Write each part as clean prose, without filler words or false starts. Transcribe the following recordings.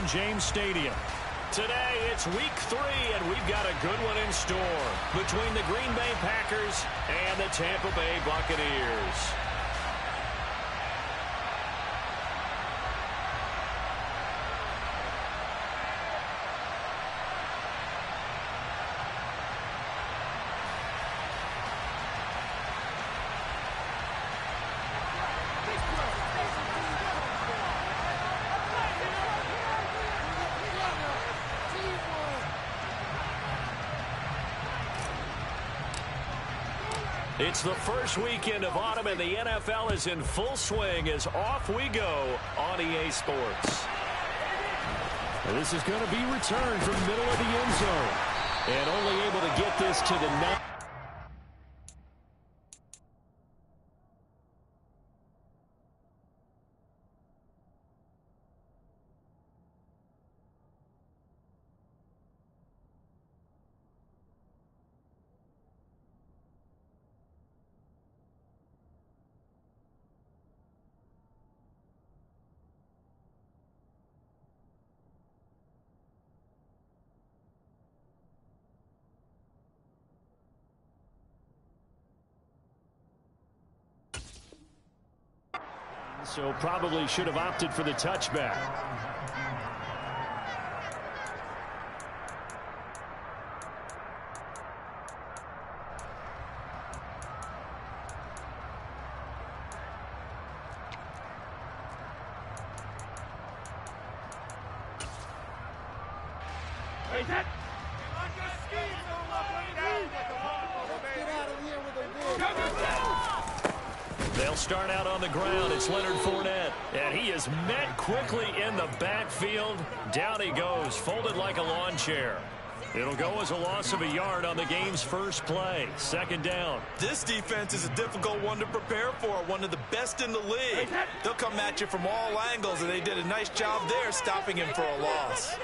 Raymond James Stadium. Today, it's week 3, and we've got a good one in store between the Green Bay Packers and the Tampa Bay Buccaneers. It's the first weekend of autumn, and the NFL is in full swing as off we go on EA Sports. And this is going to be returned from the middle of the end zone. And only able to get this to the 9. So probably should have opted for the touchback. They'll start out on the ground. It's Leonard Fournette, and he is met quickly in the backfield. Down he goes, folded like a lawn chair. It'll go as a loss of a yard on the game's first play. Second down. This defense is a difficult one to prepare for, one of the best in the league. They'll come at you from all angles, and they did a nice job there stopping him for a loss.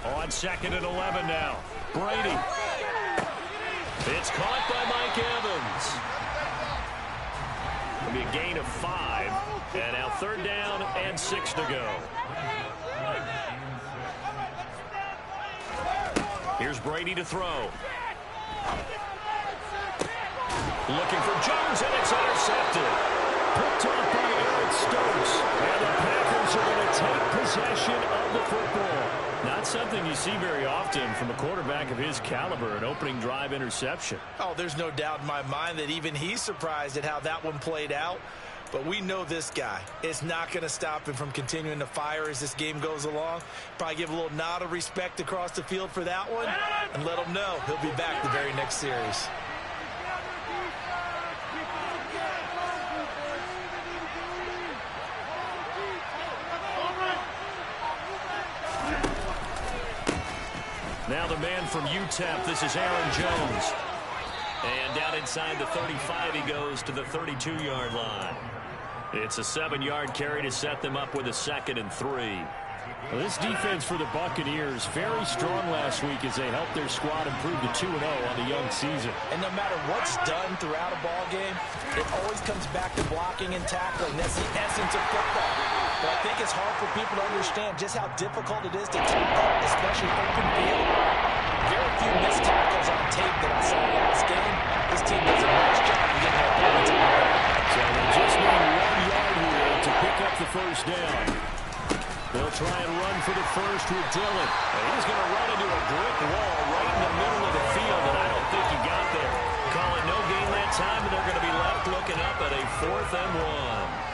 On 2nd and 11 now. Brady. It's caught by Mike Evans. It'll be a gain of 5. And now 3rd down and 6 to go. Here's Brady to throw. Looking for Jones, and it's intercepted. Picked off by Eric Stokes. And the Packers are going to take possession of the football. Not something you see very often from a quarterback of his caliber, an opening drive interception. Oh, there's no doubt in my mind that even he's surprised at how that one played out. But we know this guy is not going to stop him from continuing to fire as this game goes along. Probably give a little nod of respect across the field for that one and let him know he'll be back the very next series. Now the man from UTEP, this is Aaron Jones. And down inside the 35, he goes to the 32-yard line. It's a 7-yard carry to set them up with a 2nd and 3. Well, this defense for the Buccaneers, very strong last week as they helped their squad improve to 2-0 on the young season. And no matter what's done throughout a ball game, it always comes back to blocking and tackling. That's the essence of football. But I think it's hard for people to understand just how difficult it is to tackle, especially open field. Very few missed tackles on tape that I saw last game. This team does a nice job of getting their opponents out there. So they just need 1 yard here to pick up the first down. They'll try and run for the first with Dillon. And he's going to run into a brick wall right in the middle of the field, and I don't think he got there. Call it no gain that time, and they're going to be left looking up at a 4th and 1.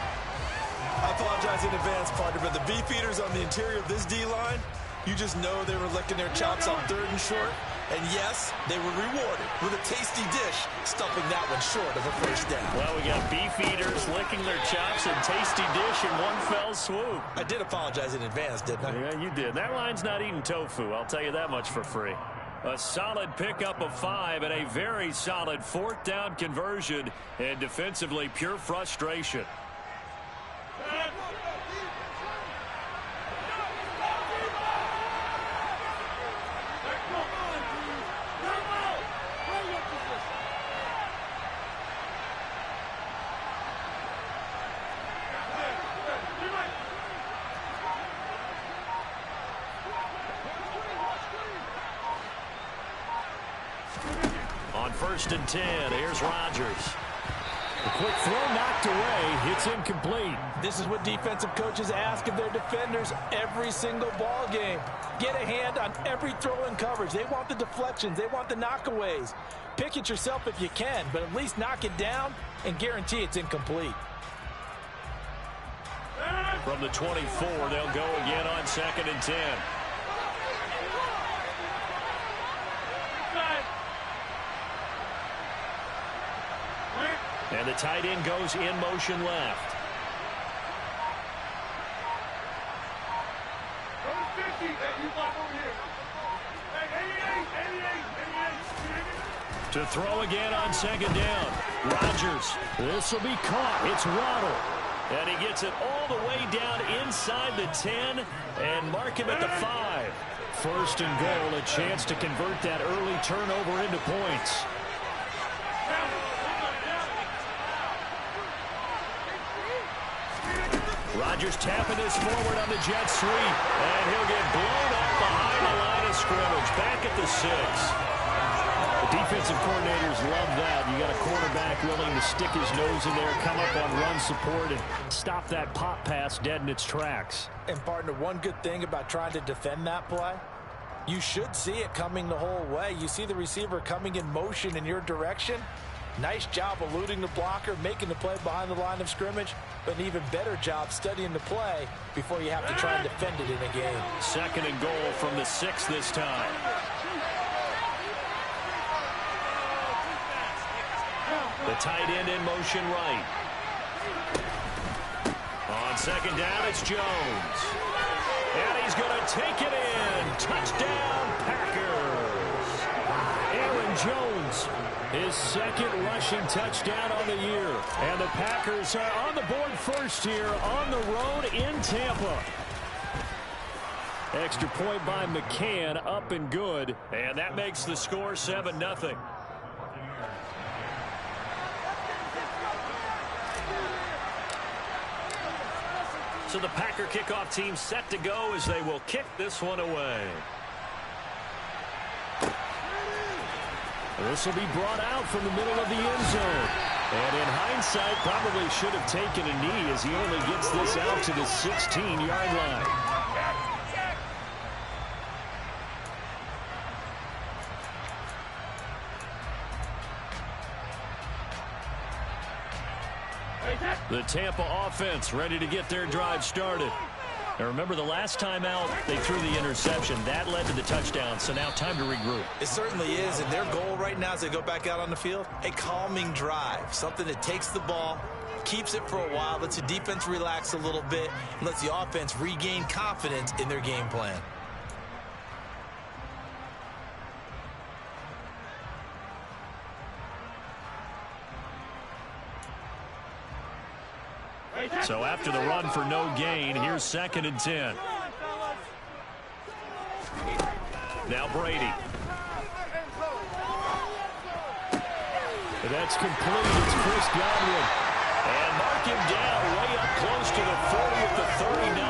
I apologize in advance, partner, but the beefeaters on the interior of this D-line, you just know they were licking their chops on 3rd and short. And yes, they were rewarded with a tasty dish, stuffing that one short of a first down. Well, we got beefeaters licking their chops and tasty dish in one fell swoop. I did apologize in advance, didn't I? Yeah, you did. That line's not eating tofu, I'll tell you that much for free. A solid pickup of 5 and a very solid 4th down conversion, and defensively pure frustration. 1st and 10. Here's Rodgers. The quick throw knocked away. It's incomplete. This is what defensive coaches ask of their defenders every single ball game. Get a hand on every throw in coverage. They want the deflections. They want the knockaways. Pick it yourself if you can, but at least knock it down and guarantee it's incomplete. From the 24, they'll go again on 2nd and 10. And the tight end goes in motion left. To throw again on 2nd down. Rodgers. This will be caught. It's Waddle. And he gets it all the way down inside the 10 and mark him at the 5. 1st and goal, a chance to convert that early turnover into points. Rodgers tapping this forward on the jet sweep. And he'll get blown up behind the line of scrimmage. Back at the 6. The defensive coordinators love that. You got a quarterback willing to stick his nose in there, come up on run support, and stop that pop pass dead in its tracks. And, partner, one good thing about trying to defend that play, you should see it coming the whole way. You see the receiver coming in motion in your direction. Nice job eluding the blocker, making the play behind the line of scrimmage, but an even better job studying the play before you have to try and defend it in a game. 2nd and goal from the 6 this time. The tight end in motion right. On 2nd down, it's Jones. And he's going to take it in. Touchdown, Packers. Aaron Jones, his 2nd rushing touchdown on the year. And the Packers are on the board first here on the road in Tampa. Extra point by McCann, up and good. And that makes the score 7-0. So the Packer kickoff team set to go as they will kick this one away. This will be brought out from the middle of the end zone. And in hindsight, probably should have taken a knee as he only gets this out to the 16-yard line. The Tampa offense ready to get their drive started. Now remember, the last time out, they threw the interception. That led to the touchdown, so now time to regroup. It certainly is, and their goal right now as they go back out on the field, a calming drive, something that takes the ball, keeps it for a while, lets the defense relax a little bit, and lets the offense regain confidence in their game plan. So after the run for no gain, here's 2nd and 10. Now Brady. That's complete. It's Chris Godwin. And mark him down way up close to the 40 at the 39.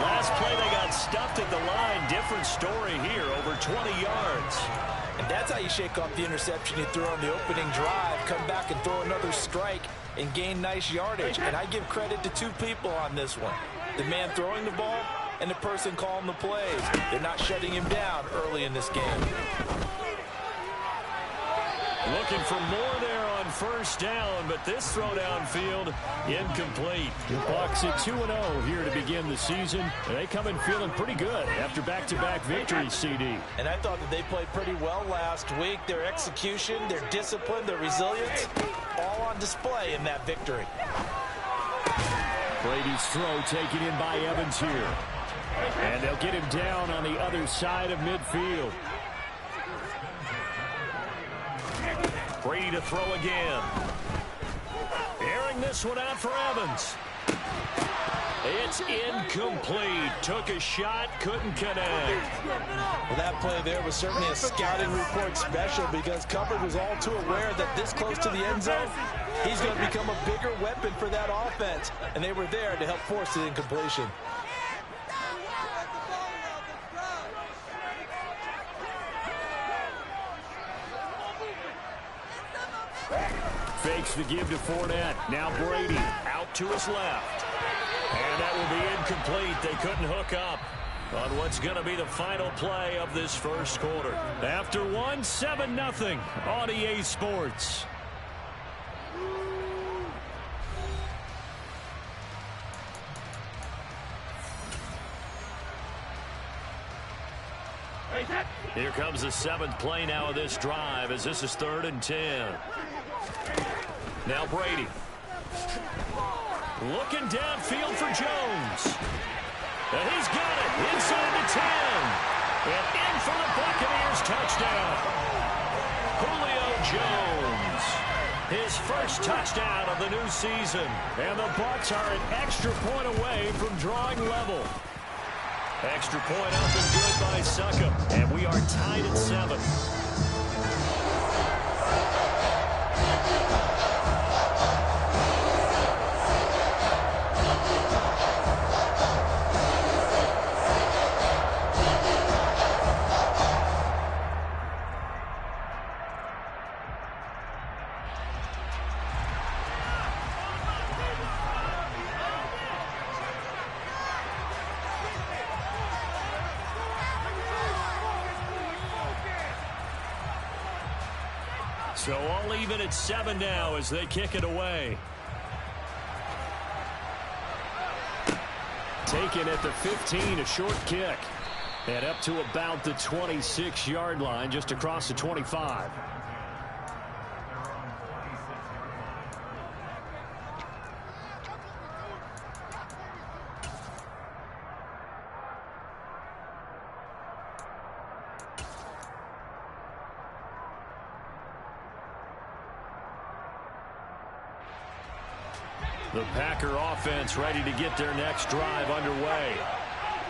Last play they got stuffed at the line. Different story here, over 20 yards. And that's how you shake off the interception you threw on the opening drive. Come back and throw another strike and gain nice yardage. And I give credit to two people on this one. The man throwing the ball and the person calling the plays. They're not shutting him down early in this game. Looking for more there on 1st down, but this throw downfield incomplete. The Bucs at 2-0 here to begin the season. They come in feeling pretty good after back-to-back victories, CD. And I thought that they played pretty well last week. Their execution, their discipline, their resilience, all on display in that victory. Brady's throw taken in by Evans here. And they'll get him down on the other side of midfield. Brady to throw again. Airing this one out for Evans. It's incomplete. Took a shot, couldn't connect. Well, that play there was certainly a scouting report special because coverage was all too aware that this close to the end zone, he's going to become a bigger weapon for that offense. And they were there to help force the incompletion. fakes the give to Fournette. Now Brady out to his left. And that will be incomplete. They couldn't hook up on what's going to be the final play of this first quarter. After one, 7-0 on EA Sports. Here comes the 7th play now of this drive as this is 3rd and 10. Now Brady. Looking downfield for Jones. And he's got it inside the 10. And in for the Buccaneers touchdown. Julio Jones. His first touchdown of the new season. And the Bucs are an extra point away from drawing level. Extra point up and good by Succop. And we are tied at 7. So all even at 7 now as they kick it away. Taken at the 15, a short kick. And up to about the 26-yard line, just across the 25. The Packer offense ready to get their next drive underway.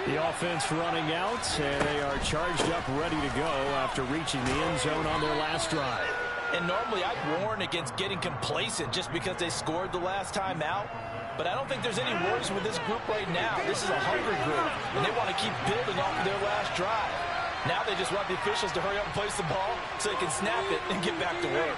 The offense running out, and they are charged up, ready to go after reaching the end zone on their last drive. And normally I'd warn against getting complacent just because they scored the last time out. But I don't think there's any worries with this group right now. This is a hungry group, and they want to keep building off of their last drive. Now they just want the officials to hurry up and place the ball so they can snap it and get back to work.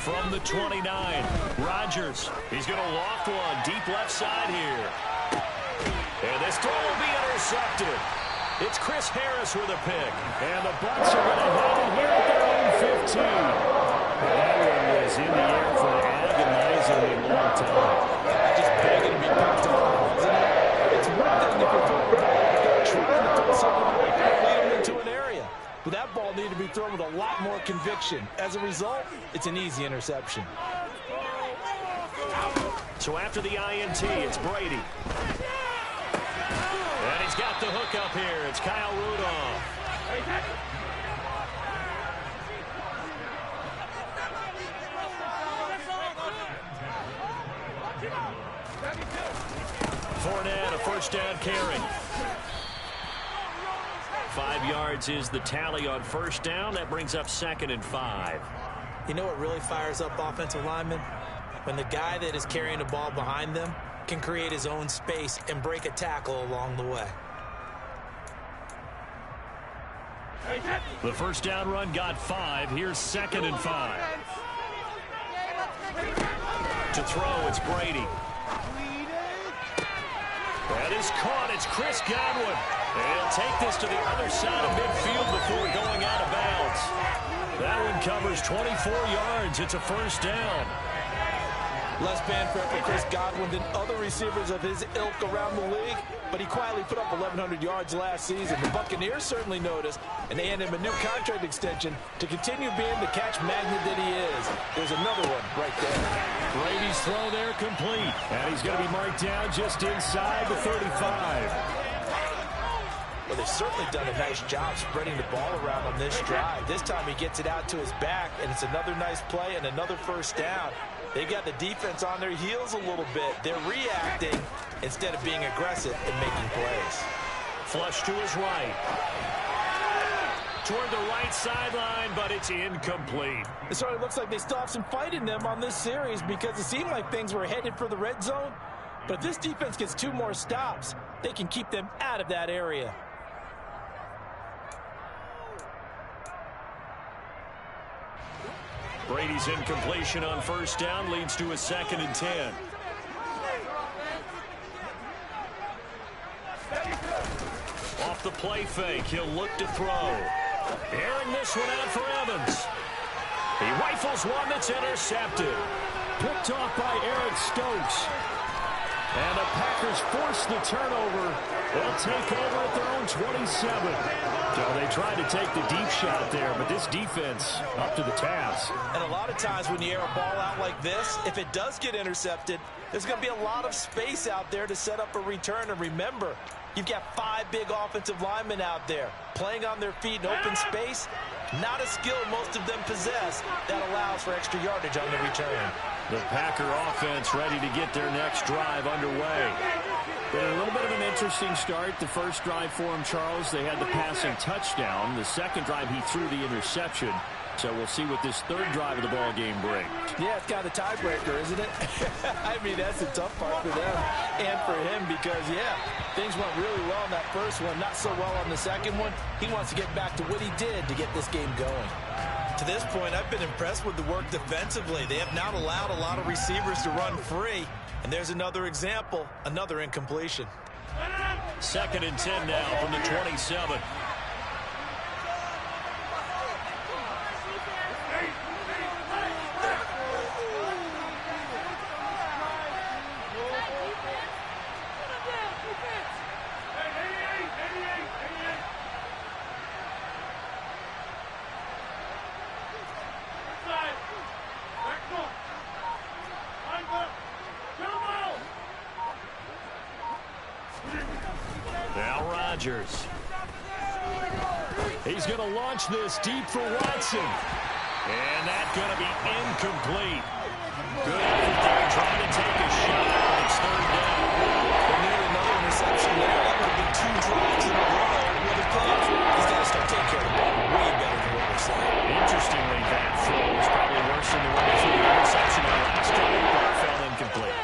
From the 29, Rodgers. He's going to loft one deep left side here. And this throw will be intercepted. It's Chris Harris with a pick. And the Bucs are going to have it here at their own 15. That one was in the air for an agonizingly long time. Just begging to be picked off, isn't it? It's one thing if you're trying to throw something like that, lead them into an area. But that ball needed to be thrown with a lot more conviction. As a result, it's an easy interception. So after the INT, it's Brady. And he's got the hook up here. It's Kyle Rudolph. Fournette, a first down carry. 5 yards is the tally on first down. That brings up 2nd and 5. You know what really fires up offensive linemen? When the guy that is carrying the ball behind them can create his own space and break a tackle along the way. The first down run got 5. Here's 2nd and 5. To throw, it's Brady. That is caught. It's Chris Godwin. And he'll take this to the other side of midfield before going out of bounds. That one covers 24 yards. It's a first down. Less fanfare for Chris Godwin than other receivers of his ilk around the league, but he quietly put up 1,100 yards last season. The Buccaneers certainly noticed, and they handed him a new contract extension to continue being the catch magnet that he is. There's another one right there. Brady's throw there complete, and he's going to be marked down just inside the 35. Well, they've certainly done a nice job spreading the ball around on this drive. This time he gets it out to his back, and it's another nice play and another first down. They've got the defense on their heels a little bit. They're reacting instead of being aggressive and making plays. Flush to his right. toward the right sideline, but it's incomplete. It sort of looks like they still have some fight in them on this series because it seemed like things were headed for the red zone. But if this defense gets 2 more stops, they can keep them out of that area. Brady's incompletion on first down leads to a 2nd and 10. Off the play fake, he'll look to throw. Airing this one out for Evans. He rifles one that's intercepted. Picked off by Eric Stokes. And the Packers force the turnover. They'll take over at their own 27. So they tried to take the deep shot there, but this defense up to the task. And a lot of times when you air a ball out like this, if it does get intercepted, there's going to be a lot of space out there to set up a return. And remember, you've got 5 big offensive linemen out there playing on their feet in open space. Not a skill most of them possess that allows for extra yardage on the return. The Packer offense ready to get their next drive underway. But a little bit of an interesting start. The first drive for him, Charles, they had the passing touchdown. The second drive, he threw the interception. So we'll see what this third drive of the ball game brings. Yeah, it's kind of a tiebreaker, isn't it? I mean, that's the tough part for them and for him because, yeah, things went really well in that first one, not so well on the second one. He wants to get back to what he did to get this game going. To this point, I've been impressed with the work defensively. They have not allowed a lot of receivers to run free. And there's another example, another incompletion. 2nd and 10 now from the 27. He's going to launch this deep for Watson. And that's going to be incomplete. Good effort there trying to take a shot, but it's 3rd down. They need another interception there. That would have been 2 drives in a row with his players. He's got to start taking care of the ball way better than what we're saying. Interestingly, that throw was probably worse than the one that threw the interception on last drive, but it fell incomplete.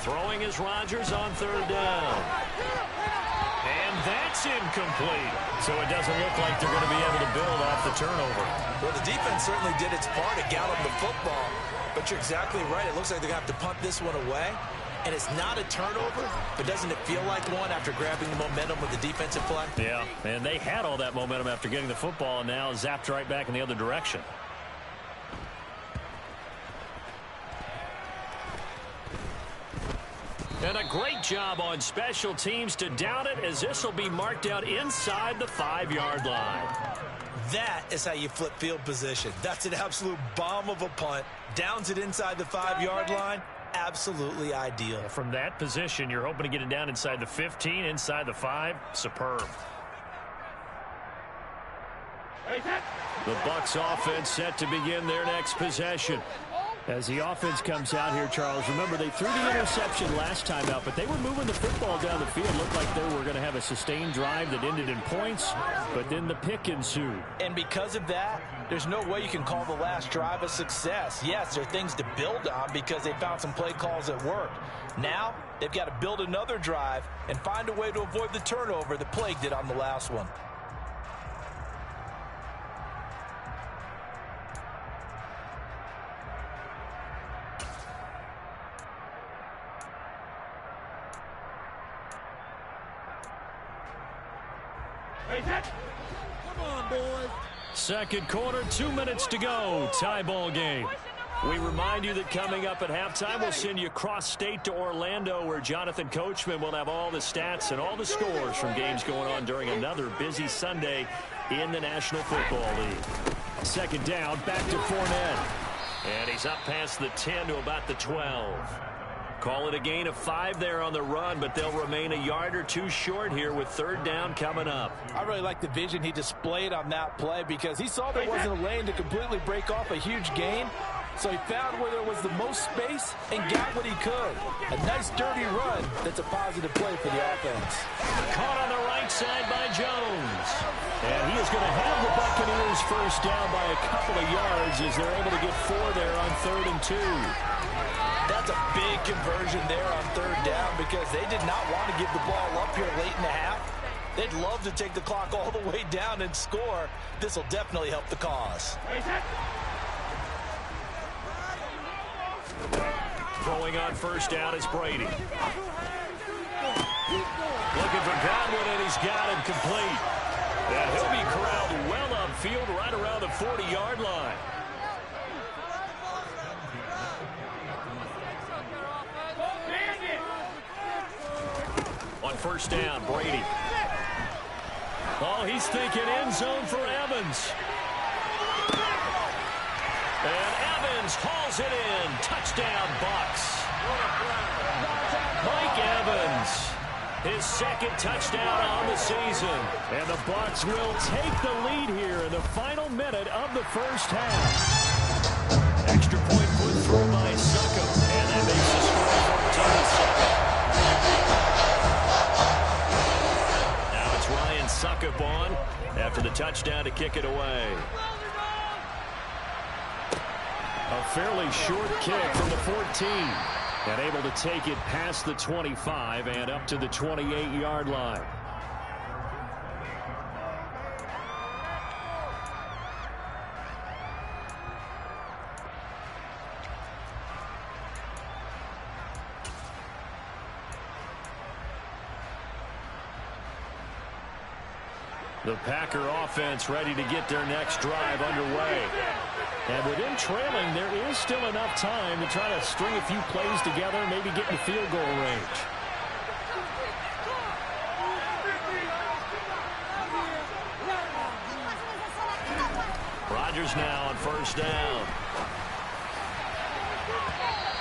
Throwing is Rodgers on 3rd down. And that's incomplete. So it doesn't look like they're going to be able to build off the turnover. Well, the defense certainly did its part to gallop the football. But you're exactly right. It looks like they're going to have to punt this one away. And it's not a turnover, but doesn't it feel like one after grabbing the momentum with the defensive play? Yeah, and they had all that momentum after getting the football and now zapped right back in the other direction. And a great job on special teams to down it, as this will be marked out inside the 5-yard line. That is how you flip field position. That's an absolute bomb of a punt. Downs it inside the 5-yard line. Absolutely ideal. From that position, you're hoping to get it down inside the 15, inside the 5. Superb. The Bucs offense set to begin their next possession. As the offense comes out here, Charles, remember they threw the interception last time out, but they were moving the football down the field. Looked like they were going to have a sustained drive that ended in points, but then the pick ensued. And because of that, there's no way you can call the last drive a success. Yes, there are things to build on because they found some play calls that worked. Now, they've got to build another drive and find a way to avoid the turnover that plagued it on the last one. Come on, boys. Second quarter, 2 minutes to go. Tie ball game. We remind you that coming up at halftime, we'll send you cross-state to Orlando, where Jonathan Coachman will have all the stats and all the scores from games going on during another busy Sunday in the National Football League. Second down, back to Fournette. And he's up past the 10 to about the 12. Call it a gain of 5 there on the run, but they'll remain a yard or 2 short here with 3rd down coming up. I really like the vision he displayed on that play because he saw there wasn't a lane to completely break off a huge gain. So he found where there was the most space and got what he could. A nice dirty run that's a positive play for the offense. Caught on the right side by Jones. And he is going to have the Buccaneers first down by a couple of yards as they're able to get 4 there on 3rd and 2. That's a big conversion there on 3rd down because they did not want to give the ball up here late in the half. They'd love to take the clock all the way down and score. This will definitely help the cause. Throwing on first down is Brady. Looking for Godwin, and he's got him complete. And he'll be corralled well upfield right around the 40-yard line. On first down, Brady. Oh, he's thinking end zone for Evans. And Evans hauls it in. Touchdown, Bucs. Mike Evans, his 2nd touchdown on the season. And the Bucs will take the lead here in the final minute of the first half. Extra point put through by Succop. And that makes the score 14-7. Now it's Ryan Succop on after the touchdown to kick it away. A fairly short kick from the 14. And able to take it past the 25 and up to the 28-yard line. The Packer offense ready to get their next drive underway. And with them trailing, there is still enough time to try to string a few plays together, maybe get in the field goal range. Rodgers now on first down.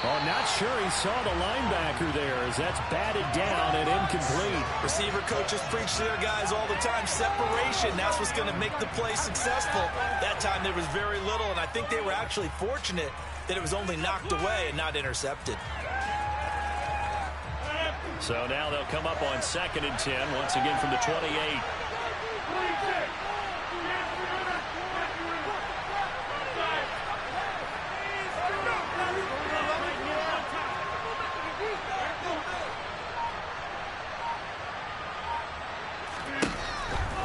Oh, not sure he saw the linebacker there as that's batted down and incomplete. Receiver coaches preach to their guys all the time. Separation, that's what's going to make the play successful. That time there was very little, and I think they were actually fortunate that it was only knocked away and not intercepted. So now they'll come up on 2nd and 10, once again from the 28.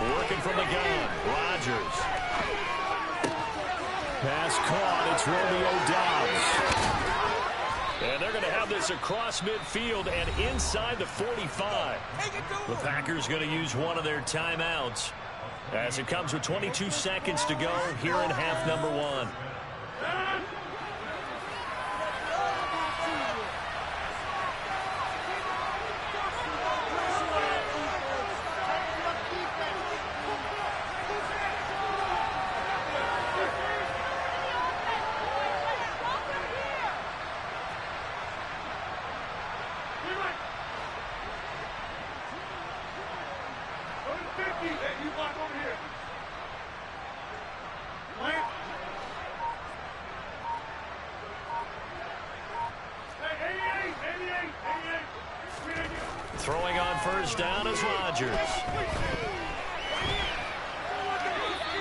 Working from the gun, Rodgers. Pass caught, it's Romeo Doubs. And they're going to have this across midfield and inside the 45. The Packers going to use one of their timeouts as it comes with 22 seconds to go here in half number 1. Throwing on first down is Rodgers.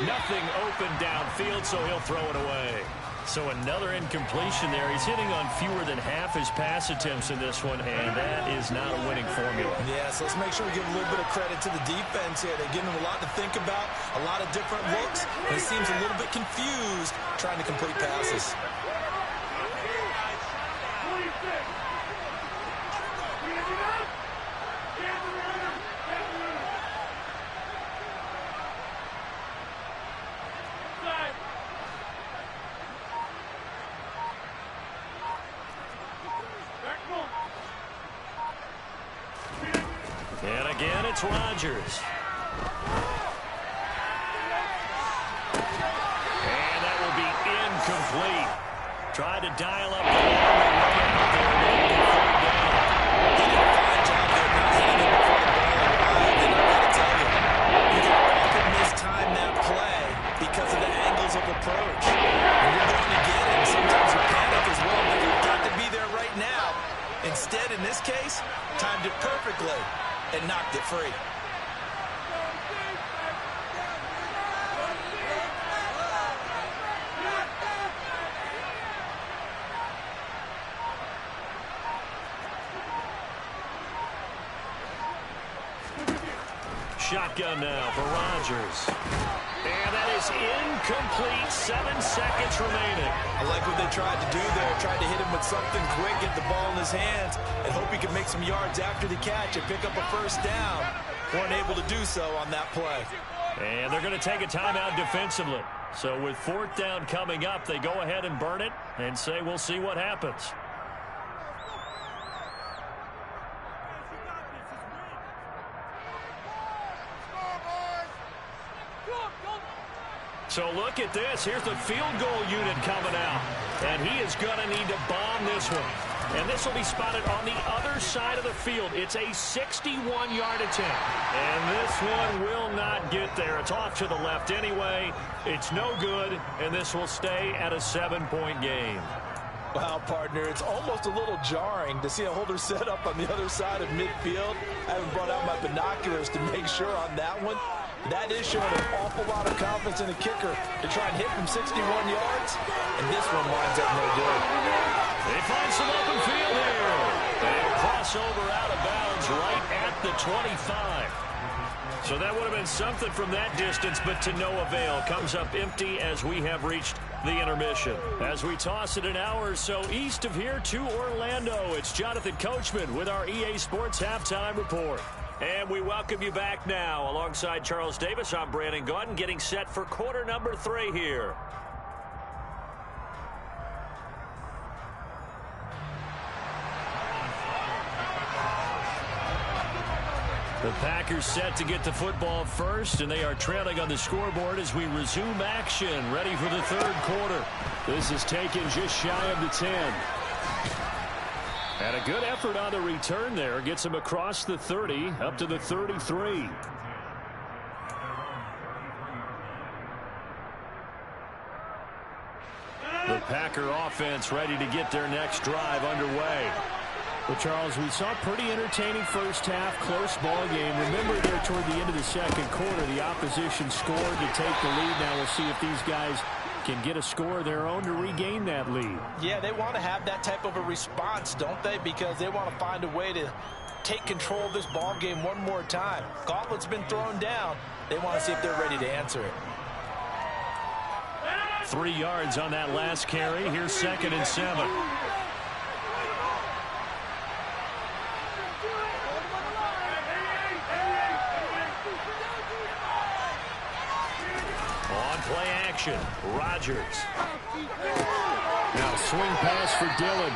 Nothing open downfield, so he'll throw it away. So another incompletion there. He's hitting on fewer than half his pass attempts in this one, and that is not a winning formula. Yeah, so let's make sure we give a little bit of credit to the defense here. They're giving him a lot to think about, a lot of different looks, and he seems a little bit confused trying to complete passes. And again, it's Rodgers. And that will be incomplete. Tried to dial up the long way out there. shotgun now for Rodgers. And that is incomplete. 7 seconds remaining. I like what they tried to do there. Tried to hit him with something quick, get the ball in his hands, and hope he can make some yards after the catch and pick up a first down. Weren't able to do so on that play. And they're going to take a timeout defensively. So with 4th down coming up, they go ahead and burn it and say we'll see what happens. So look at this. Here's the field goal unit coming out. And he is going to need to bomb this one. And this will be spotted on the other side of the field. It's a 61-yard attempt. And this one will not get there. It's off to the left anyway. It's no good. And this will stay at a 7-point game. Wow, partner, it's almost a little jarring to see a holder set up on the other side of midfield. I haven't brought out my binoculars to make sure on that one. That is showing an awful lot of confidence in the kicker to try and hit from 61 yards. And this one winds up no good. They find some open field here. And crossover out of bounds right at the 25. So that would have been something from that distance, but to no avail. Comes up empty as we have reached the intermission. As we toss it an hour or so east of here to Orlando, it's Jonathan Coachman with our EA Sports Halftime Report. And we welcome you back now. Alongside Charles Davis, I'm Brandon Gaudin, getting set for quarter number 3 here. The Packers set to get the football first, and they are trailing on the scoreboard as we resume action, ready for the 3rd quarter. This is taken just shy of the 10. And a good effort on the return there. Gets him across the 30, up to the 33. The Packer offense ready to get their next drive underway. Well, Charles, we saw a pretty entertaining first half, close ball game. Remember there toward the end of the 2nd quarter, the opposition scored to take the lead. Now we'll see if these guys can get a score of their own to regain that lead. Yeah, they want to have that type of a response, don't they? Because they want to find a way to take control of this ball game one more time. Gauntlet's been thrown down. They want to see if they're ready to answer it. 3 yards on that last carry. Here's 2nd and 7. Play action. Rodgers. Now swing pass for Dillon.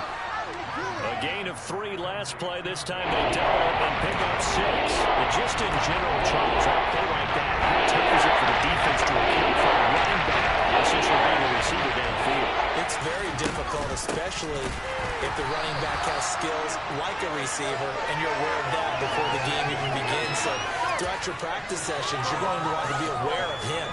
A gain of 3 last play. This time they double it and pick up 6. And just in general, Charles, on a play like that, how tough is it for the defense to account for a running back essentially being a receiver downfield? It's very difficult, especially if the running back has skills like a receiver, and you're aware of that before the game even begins. So throughout your practice sessions, you're going to want to be aware of him.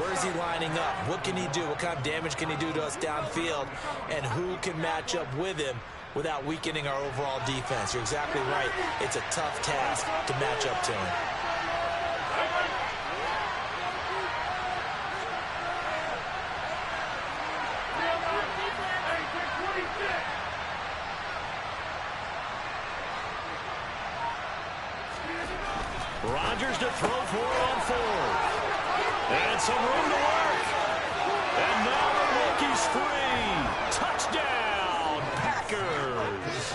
Where is he lining up? What can he do? What kind of damage can he do to us downfield? And who can match up with him without weakening our overall defense? You're exactly right. It's a tough task to match up to him. Rodgers to throw for it on 4th. And some room to work. And now the rookie's free. Touchdown, Packers.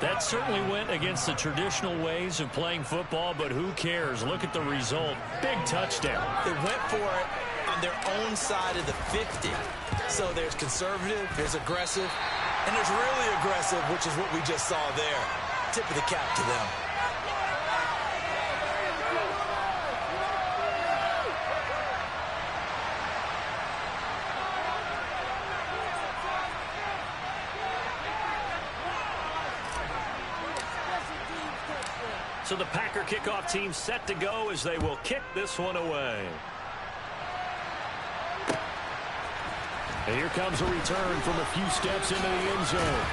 That certainly went against the traditional ways of playing football, but who cares? Look at the result. Big touchdown. They went for it on their own side of the 50. So there's conservative, there's aggressive, and there's really aggressive, which is what we just saw there. Tip of the cap to them. So the Packer kickoff team set to go as they will kick this one away. And here comes a return from a few steps into the end zone.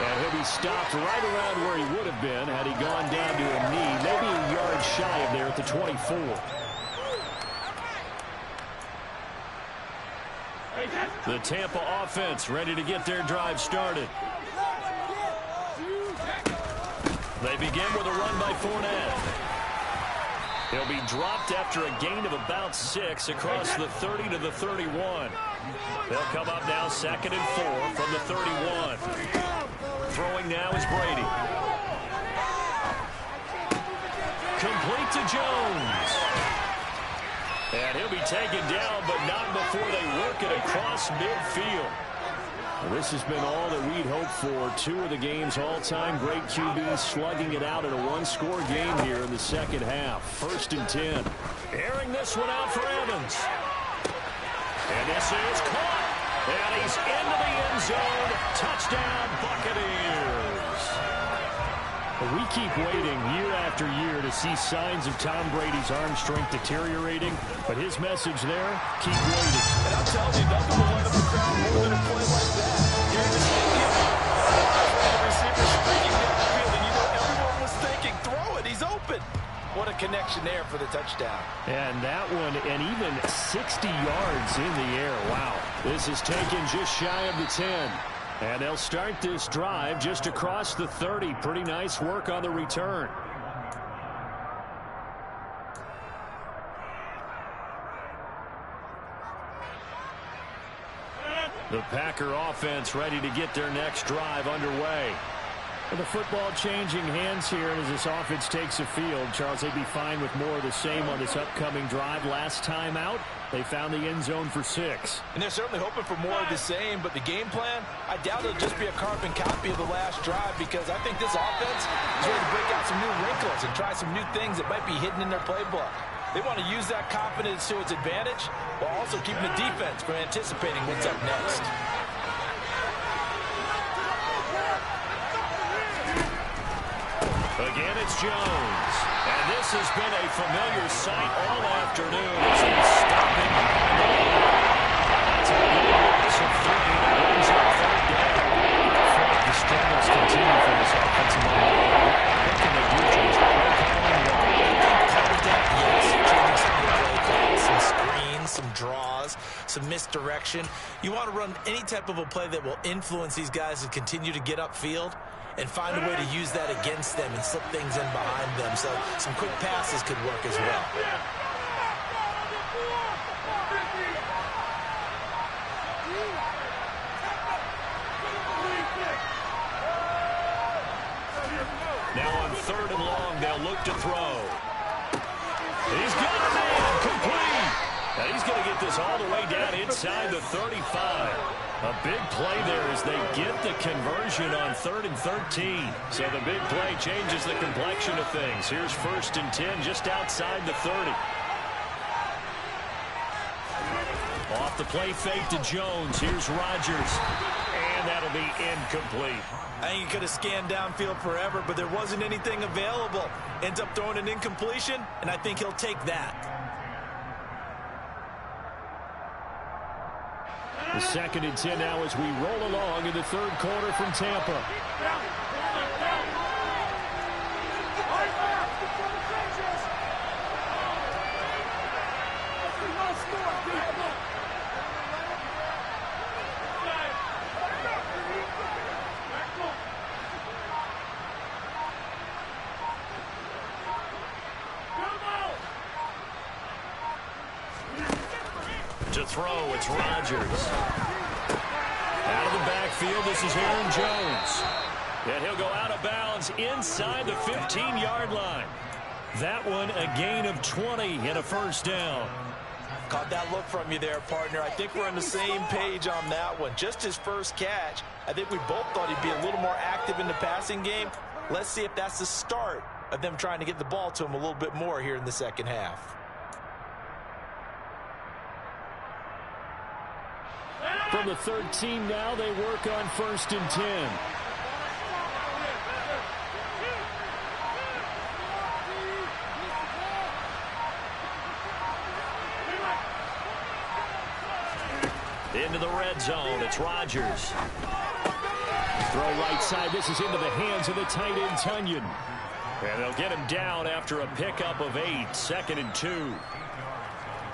And he'll be stopped right around where he would have been had he gone down to a knee, maybe a yard shy of there at the 24. The Tampa offense ready to get their drive started. They begin with a run by Fournette. He'll be dropped after a gain of about 6 across the 30 to the 31. They'll come up now 2nd and 4 from the 31. Throwing now is Brady. Complete to Jones. And he'll be taken down, but not before they work it across midfield. Well, this has been all that we'd hoped for. 2 of the game's all-time great QBs slugging it out in a one-score game here in the second half. 1st and 10. Airing this one out for Evans. And this is caught. And he's into the end zone. Touchdown, Buccaneers. We keep waiting year after year to see signs of Tom Brady's arm strength deteriorating, but his message there, keep waiting. And I'll tell you, nothing will light up the crowd more than a play like that. Here in the stadium, the receiver streaking downfield, and you know everyone was thinking, throw it, he's open. What a connection there for the touchdown. And that one, and even 60 yards in the air. Wow. This is taken just shy of the 10. And they'll start this drive just across the 30. Pretty nice work on the return. The Packer offense ready to get their next drive underway. The football changing hands here as this offense takes the field. Charles, they'd be fine with more of the same on this upcoming drive. Last time out, they found the end zone for 6. And they're certainly hoping for more of the same, but the game plan, I doubt it'll just be a carbon copy of the last drive, because I think this offense is ready to break out some new wrinkles and try some new things that might be hidden in their playbook. They want to use that confidence to its advantage while also keeping the defense from anticipating what's up next. Again, it's Jones. And this has been a familiar sight all afternoon as he's stopping behind the line. That's a good loss of 3. That brings up 3rd down. I feel like the struggles continue for this offensive line. What can they do, James? Play calling? Part of that, yes. Changing some of the play calls, some screens, some draws, some misdirection. You want to run any type of a play that will influence these guys to continue to get upfield and find a way to use that against them and slip things in behind them. So some quick passes could work as well. Now on 3rd and long, they'll look to throw. He's got a man, complete. And he's going to get this all the way down inside the 35. A big play there as they get the conversion on 3rd and 13. So the big play changes the complexion of things. Here's 1st and 10 just outside the 30. Off the play fake to Jones. Here's Rodgers. And that'll be incomplete. I think he could have scanned downfield forever, but there wasn't anything available. Ends up throwing an incompletion, and I think he'll take that. The 2nd and 10 now as we roll along in the 3rd quarter from Tampa. To throw, it's Rodgers. Out of the backfield, this is Aaron Jones. And he'll go out of bounds inside the 15-yard line. That one a gain of 20 and a 1st down. Caught that look from you there, partner. I think we're on the same page on that one. Just his first catch. I think we both thought he'd be a little more active in the passing game. Let's see if that's the start of them trying to get the ball to him a little bit more here in the second half. From the 13 now, they work on 1st and 10. Into the red zone, it's Rodgers. Throw right side, this is into the hands of the tight end, Tunyon. And they'll get him down after a pickup of 8, 2nd and 2.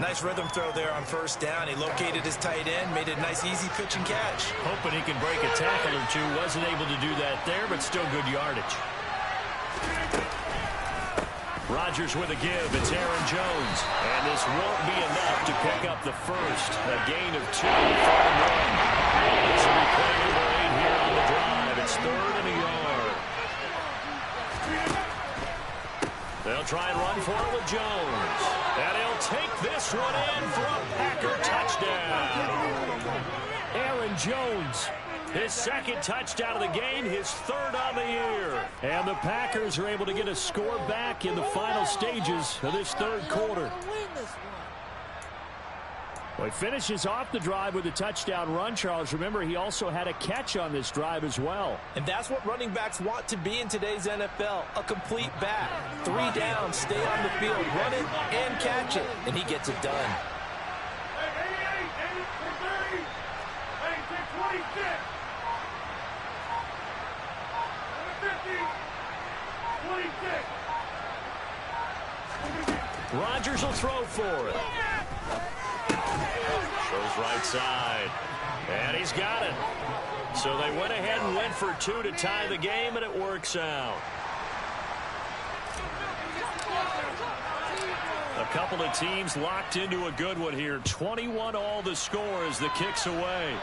Nice rhythm throw there on 1st down. He located his tight end, made a nice easy pitch and catch. Hoping he can break a tackle or two. Wasn't able to do that there, but still good yardage. Rodgers with a give. It's Aaron Jones. And this won't be enough to pick up the first. A gain of 2, 3rd and 1. This will be play number 8 here on the drive. It's 3rd and a yard. They'll try and run for it with Jones. And he'll take this one in for a Packer touchdown. Aaron Jones, his 2nd touchdown of the game, his 3rd on the year. And the Packers are able to get a score back in the final stages of this 3rd quarter. Well, he finishes off the drive with a touchdown run, Charles. Remember, he also had a catch on this drive as well. And that's what running backs want to be in today's NFL, a complete back. 3 down, stay on the field, run it, and catch it. And he gets it done. Rodgers will throw for it. Shows right side. And he's got it. So they went ahead and went for 2 to tie the game, and it works out. A couple of teams locked into a good one here. 21 all the score as the kick's away.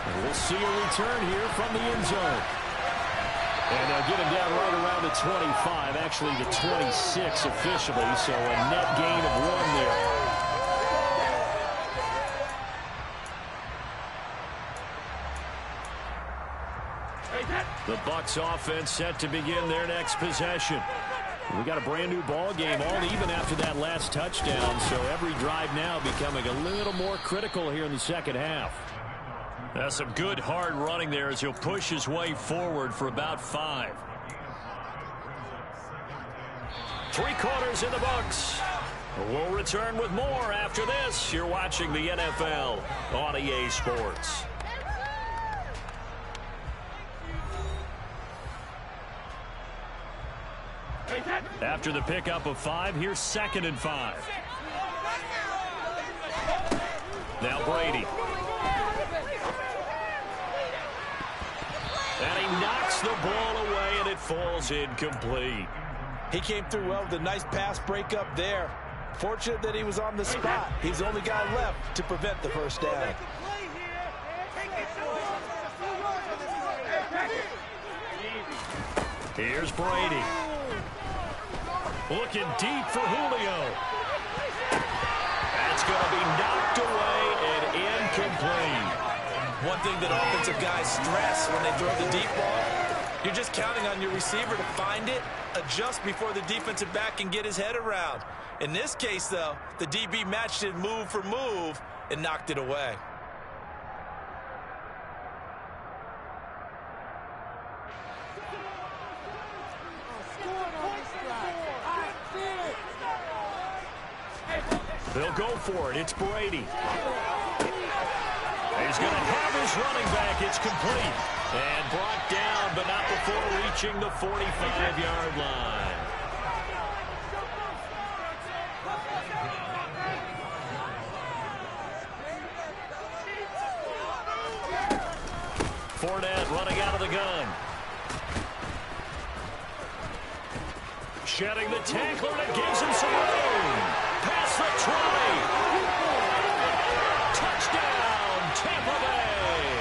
And we'll see a return here from the end zone. And they'll get him down right around the 25, actually the 26 officially, so a net gain of 1 there. The Bucs offense set to begin their next possession. We got a brand new ball game, all even after that last touchdown, so every drive now becoming a little more critical here in the 2nd half. That's some good hard running there as he'll push his way forward for about 5. 3 quarters in the books. We'll return with more after this. You're watching the NFL on EA Sports. After the pickup of 5, here's 2nd and 5. Now Brady. And he knocks the ball away, and it falls incomplete. He came through well with a nice pass breakup there. Fortunate that he was on the spot. He's the only guy left to prevent the first down. Here's Brady. Looking deep for Julio. That's going to be knocked away and incomplete. One thing that offensive guys stress when they throw the deep ball, you're just counting on your receiver to find it, adjust before the defensive back can get his head around. In this case, though, the DB matched it move for move and knocked it away. They'll go for it. It's Brady. He's going to have his running back. It's complete. And brought down, but not before reaching the 45-yard line. Fournette running out of the gun. Shedding the tackler, and it gives him some room. Past the 20. Touchdown, Tampa Bay.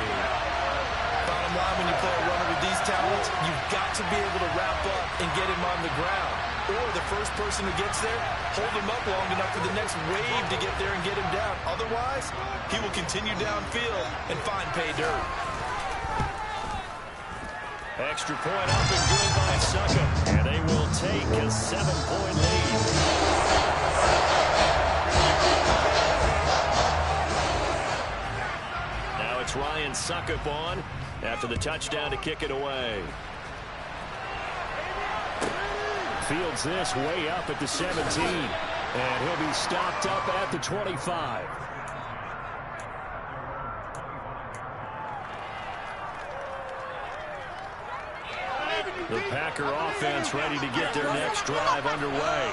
Bottom line, when you play a runner with these talents, you've got to be able to wrap up and get him on the ground. Or the first person who gets there, hold him up long enough for the next wave to get there and get him down. Otherwise, he will continue downfield and find pay dirt. Extra point up and good by Suckup. And they will take a 7-point lead. Now it's Ryan Suckup on after the touchdown to kick it away. Fields this way up at the 17. And he'll be stopped up at the 25. The Packer offense ready to get their next drive underway.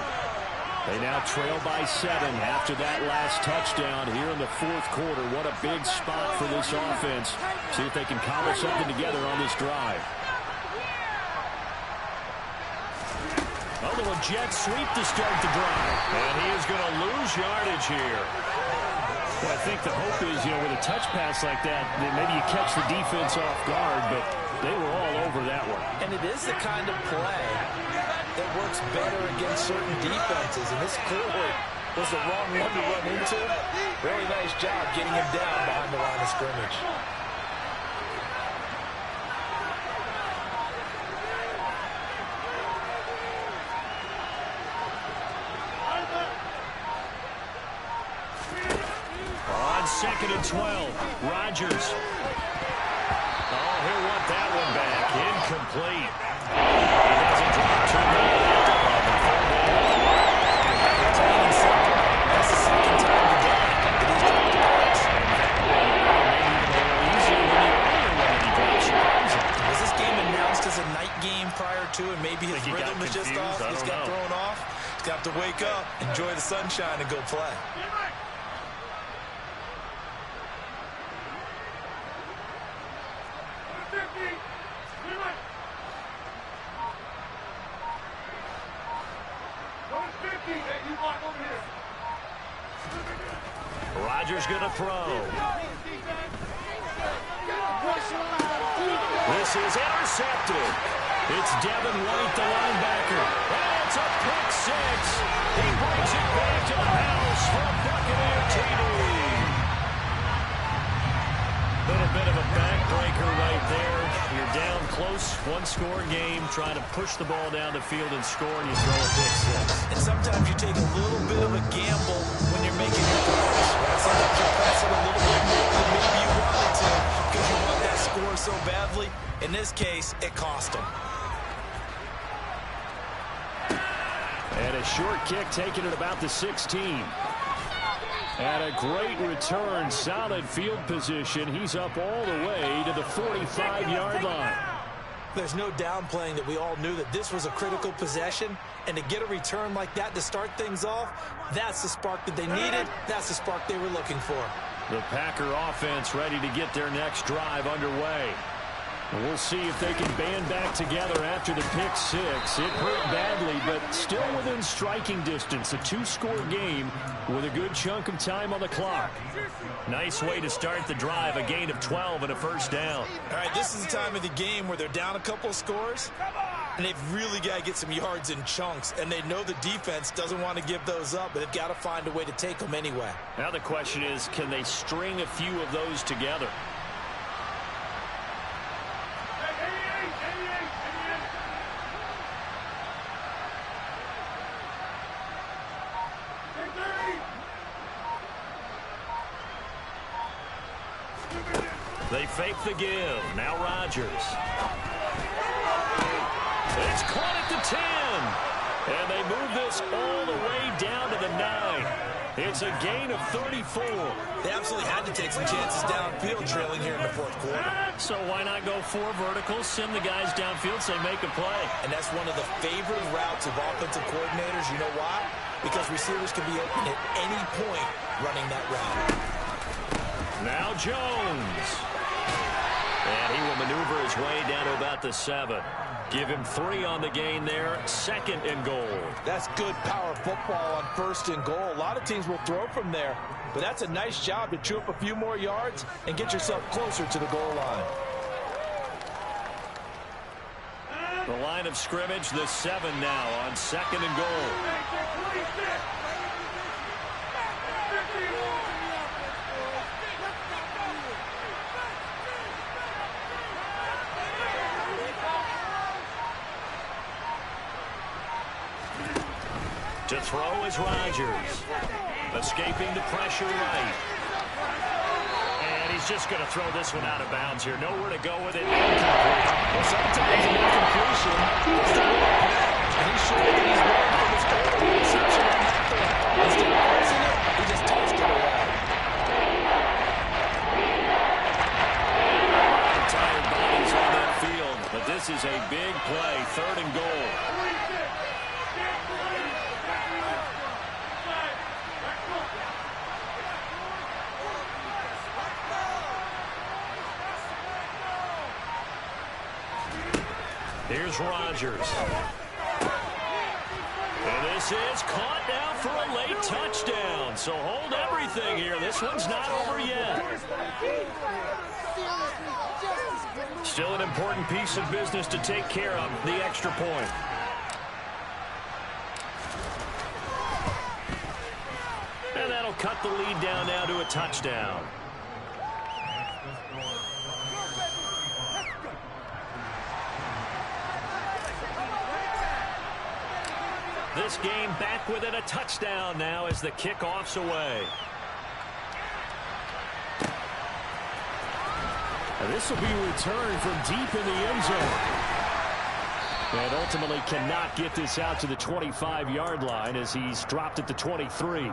They now trail by 7 after that last touchdown here in the 4th quarter. What a big spot for this offense. See if they can cobble something together on this drive. A little jet sweep to start the drive. And he is going to lose yardage here. Well, I think the hope is, with a touch pass like that maybe you catch the defense off guard, but they were all over that one. And it is the kind of play that works better against certain defenses. And this clearly was the wrong one to run into. Really nice job getting him down behind the line of scrimmage. Second and 12. Rodgers. Oh, he'll want that one back. Incomplete. He doesn't drop too many. That's the second time today that he's dropped the pass. Was this game announced as a night game prior to, and maybe his rhythm was just off? He's got thrown off. He's got to wake up, enjoy the sunshine, and go play. Rodgers going to throw. This is intercepted. It's Devin White, the linebacker. And it's a pick six. He brings it back to the house for a Buccaneer TD. Little bit of a backbreaker right there. You're down close, one-score game, trying to push the ball down the field and score, and you throw a pick six. And sometimes you take a little bit of a gamble when you're making your throws. Sometimes you press it a little bit more than maybe you wanted to because you want that score so badly. In this case, it cost him. And a short kick taken at about the 16. And a great return, solid field position. He's up all the way to the 45-yard line. There's no downplaying that we all knew that this was a critical possession. And to get a return like that to start things off, that's the spark that they needed. That's the spark they were looking for. The Packer offense ready to get their next drive underway. We'll see if they can band back together after the pick six. It hurt badly, but still within striking distance. A two-score game with a good chunk of time on the clock. Nice way to start the drive. A gain of 12 and a first down. All right, this is the time of the game where they're down a couple of scores, and they've really got to get some yards in chunks, and they know the defense doesn't want to give those up, but they've got to find a way to take them anyway. Now the question is, can they string a few of those together? They fake the give. Now Rodgers. It's caught at the 10. And they move this all the way down to the 9. It's a gain of 34. They absolutely had to take some chances downfield trailing here in the fourth quarter. So why not go four verticals, send the guys downfield, say make a play. And that's one of the favorite routes of offensive coordinators. You know why? Because receivers can be open at any point running that route. Now Jones. And he will maneuver his way down to about the 7. Give him 3 on the gain there. Second and goal. That's good power football on first and goal. A lot of teams will throw from there, but that's a nice job to chew up a few more yards and get yourself closer to the goal line. The line of scrimmage, the 7 now on second and goal. To throw is Rodgers. Escaping the pressure right. And he's just going to throw this one out of bounds here. Nowhere to go with it. Incomplete. Well, sometimes an incompletion is the real pass. And he showed that he's ready for this goal reception on that throw. Instead of pressing it, he just tossed it away. Tired bodies on that field. But this is a big play. Third and goal. Here's Rodgers. This is caught now for a late touchdown. So hold everything here. This one's not over yet. Still an important piece of business to take care of, the extra point. And that'll cut the lead down now to a touchdown. This game back within a touchdown now as the kickoff's away. And this will be a return from deep in the end zone. And ultimately cannot get this out to the 25-yard line as he's dropped at the 23.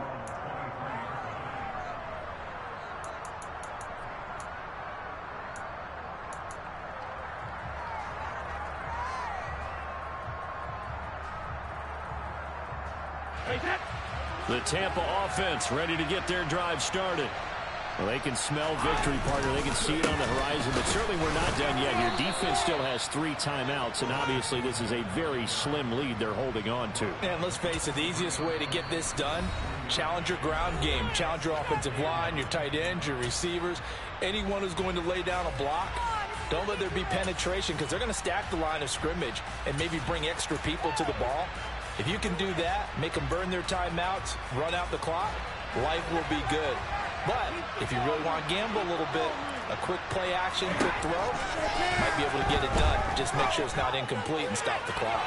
The Tampa offense ready to get their drive started. Well, they can smell victory, partner. They can see it on the horizon, but certainly we're not done yet here. Defense still has 3 timeouts, and obviously this is a very slim lead they're holding on to. And let's face it, the easiest way to get this done, challenge your ground game. Challenge your offensive line, your tight ends, your receivers, anyone who's going to lay down a block. Don't let there be penetration because they're going to stack the line of scrimmage and maybe bring extra people to the ball. If you can do that, make them burn their timeouts, run out the clock, life will be good. But if you really want to gamble a little bit, a quick play action, quick throw, might be able to get it done. Just make sure it's not incomplete and stop the clock.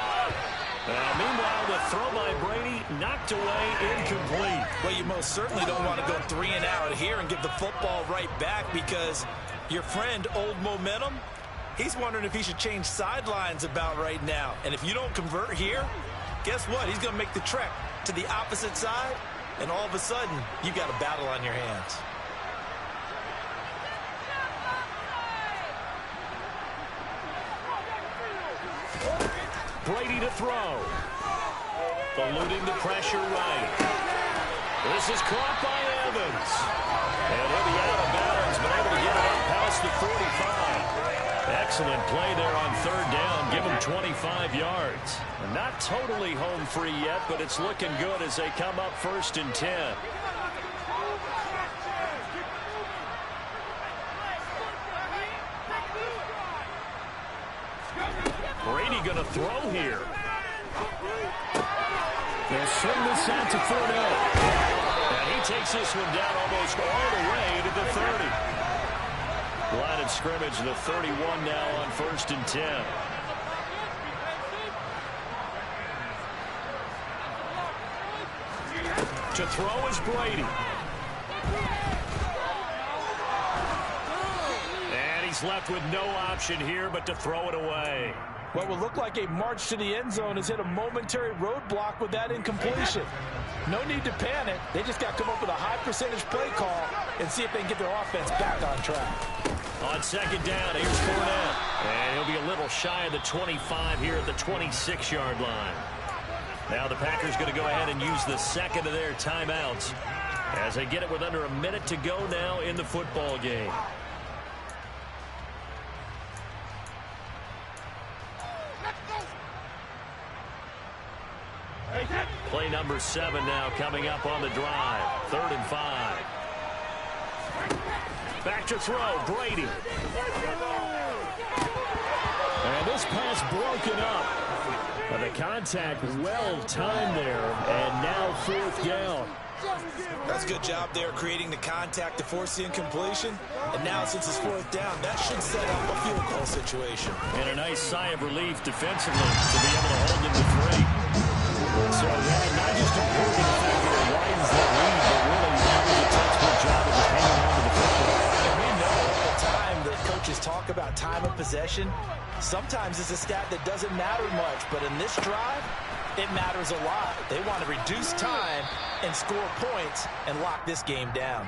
Meanwhile, the throw by Brady knocked away, incomplete. Well, you most certainly don't want to go 3 and out here and give the football right back because your friend, Old Momentum, he's wondering if he should change sidelines about right now. And if you don't convert here, guess what? He's going to make the trek to the opposite side, and all of a sudden, you've got a battle on your hands. Brady to throw. Eluding the pressure right. This is caught by Evans. And he'll be out of bounds, but able to get it up past the 45. Excellent play there on 3rd down. Give him 25 yards. Not totally home free yet, but it's looking good as they come up 1st and 10. Brady going to throw here. They'll swing this out to Fournette. And he takes this one down almost all the way to the 30. Line of scrimmage, the 31 now on 1st and 10. To throw is Brady. And he's left with no option here but to throw it away. What will look like a march to the end zone has hit a momentary roadblock with that incompletion. No need to panic. They just got to come up with a high percentage play call and see if they can get their offense back on track. On 2nd down, here's Fournette. And he'll be a little shy of the 25 here at the 26-yard line. Now the Packers going to go ahead and use the 2nd of their timeouts as they get it with under a minute to go now in the football game. Play number 7 now coming up on the drive. 3rd and 5. Back to throw, Brady. And this pass broken up. But the contact well timed there, and now 4th down. That's a good job there creating the contact to force the incompletion. And now since it's 4th down, that should set up a field goal situation. And a nice sigh of relief defensively to be able to hold them to 3. So that not just improving the fact that it widens that lead, but really that was a textbook job of just hanging on to the football. And we know all the time that coaches talk about time of possession. Sometimes it's a stat that doesn't matter much, but in this drive, it matters a lot. They want to reduce time and score points and lock this game down.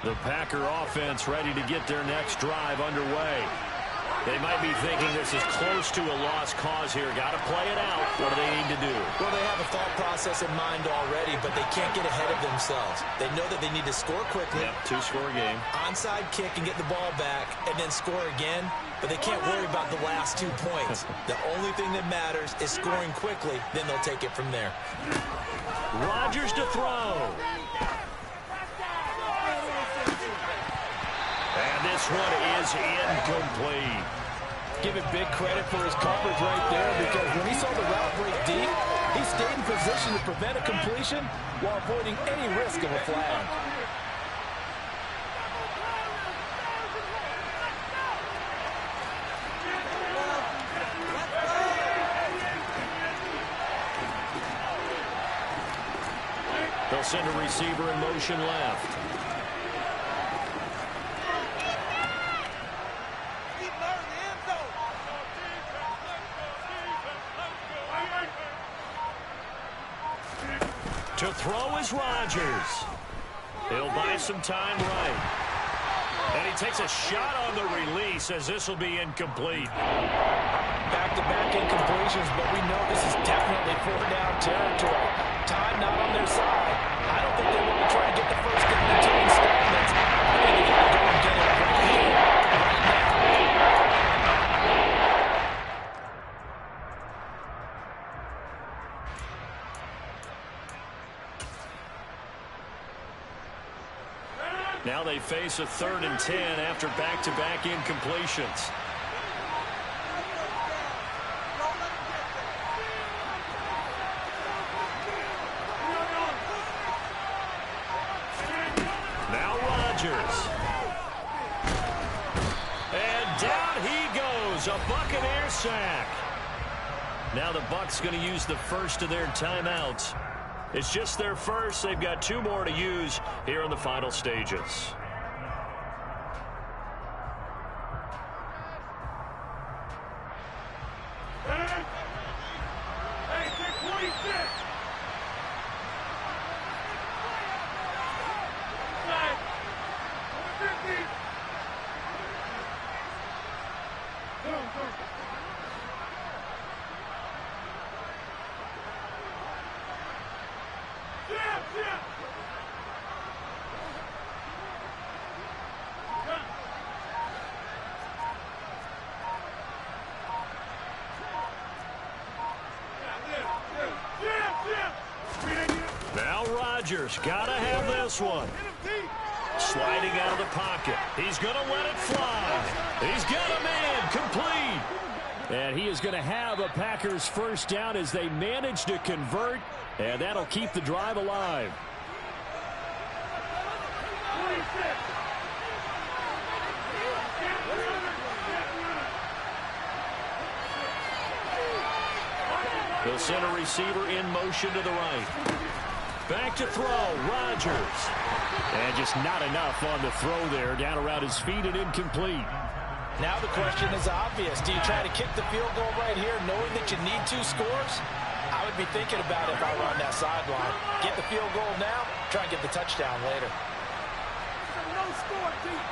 The Packer offense ready to get their next drive underway. They might be thinking this is close to a lost cause here. Got to play it out. What do they need to do? Well, they have a thought process in mind already, but they can't get ahead of themselves. They know that they need to score quickly. Yep, two-score game. Onside kick and get the ball back, and then score again. But they can't worry about the last 2 points. The only thing that matters is scoring quickly. Then they'll take it from there. Rodgers to throw. And this one is incomplete. Give him big credit for his coverage right there, because when he saw the route break deep, he stayed in position to prevent a completion while avoiding any risk of a flag. They'll send a receiver in motion left. To throw is Rodgers. He'll buy some time right. And he takes a shot on the release as this will be incomplete. Back-to-back incompletions, but we know this is definitely 4-down territory. Time not on their side. I don't think they want to try to get the first down in 2 installments. I think they got to go and get it right here, right now. Now they face a 3rd and 10 after back-to-back incompletions. Now Rodgers. And down he goes, a Buccaneer sack. Now the Bucs going to use the first of their timeouts. It's just their first. They've got 2 more to use here in the final stages. Rodgers gotta have this one. Sliding out of the pocket. He's going to let it fly. He's got a man complete. And he is going to have a Packers first down as they manage to convert, and that'll keep the drive alive. They'll send a receiver in motion to the right. Back to throw, Rodgers. And just not enough on the throw there, down around his feet and incomplete. Now the question is obvious. Do you try to kick the field goal right here knowing that you need 2 scores? I would be thinking about it if I were on that sideline. Get the field goal now, try and get the touchdown later. No score, team.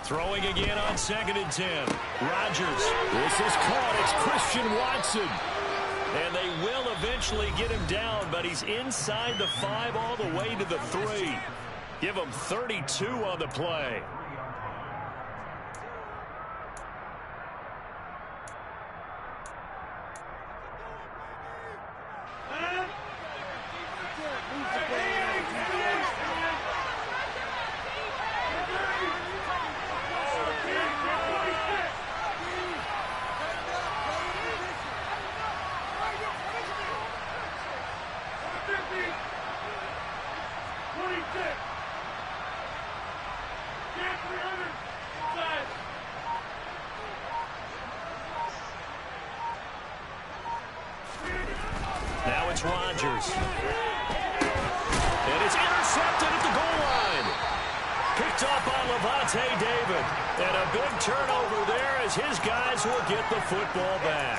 Throwing again on 2nd and 10. Rodgers. This is caught. It's Christian Watson. And they will eventually get him down, but he's inside the 5 all the way to the 3. Give him 32 on the play. Now it's Rodgers. And it's intercepted at the goal line. Picked up by Levante David. And a big turnover there as his guys will get the football back.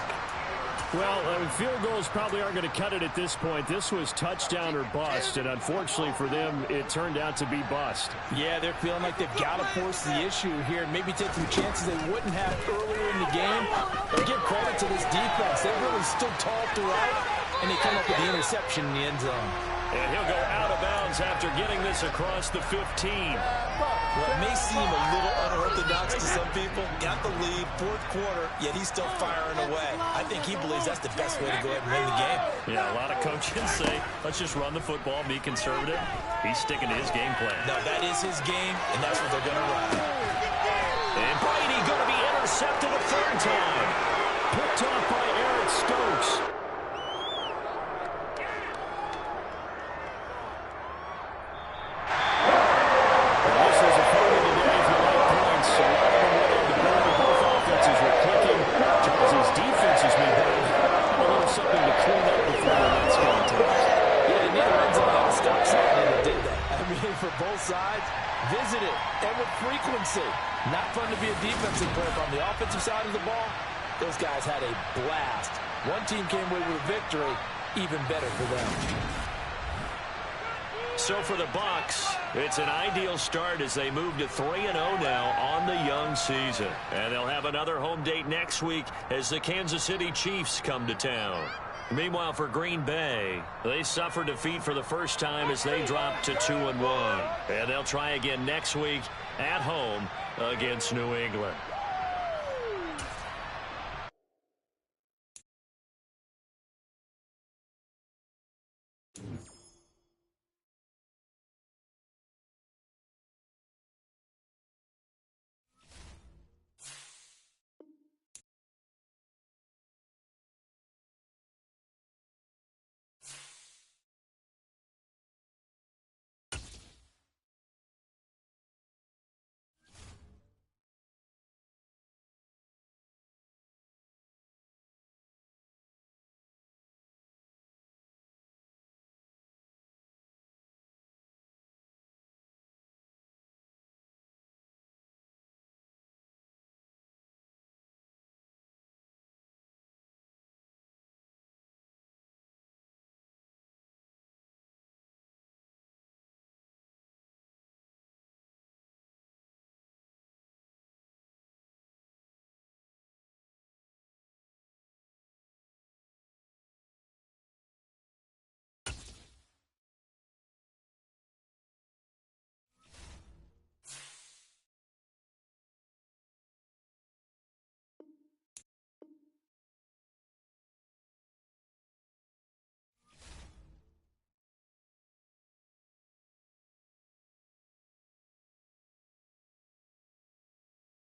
Well, field goals probably aren't going to cut it at this point. This was touchdown or bust, and unfortunately for them, it turned out to be bust. Yeah, they're feeling like they've got to force the issue here, maybe take some chances they wouldn't have earlier in the game. But give credit to this defense. They really stood tall throughout, and they come up with the interception in the end zone. And he'll go out of bounds after getting this across the 15. Well, it may seem a little unorthodox to some people. Got the lead, fourth quarter, yet he's still firing away. I think he believes that's the best way to go ahead and win the game. Yeah, a lot of coaches say, let's just run the football, be conservative. He's sticking to his game plan. No, that is his game, and that's what they're going to run. And Brady going to be intercepted a third time. Picked off by Eric Stokes. For both sides, visit it, and with frequency. Not fun to be a defensive player, but on the offensive side of the ball, those guys had a blast. One team came away with a victory, even better for them. So for the Bucs, it's an ideal start as they move to 3-0 now on the young season. And they'll have another home date next week as the Kansas City Chiefs come to town. Meanwhile, for Green Bay, they suffered defeat for the first time as they dropped to 2-1. And they'll try again next week at home against New England.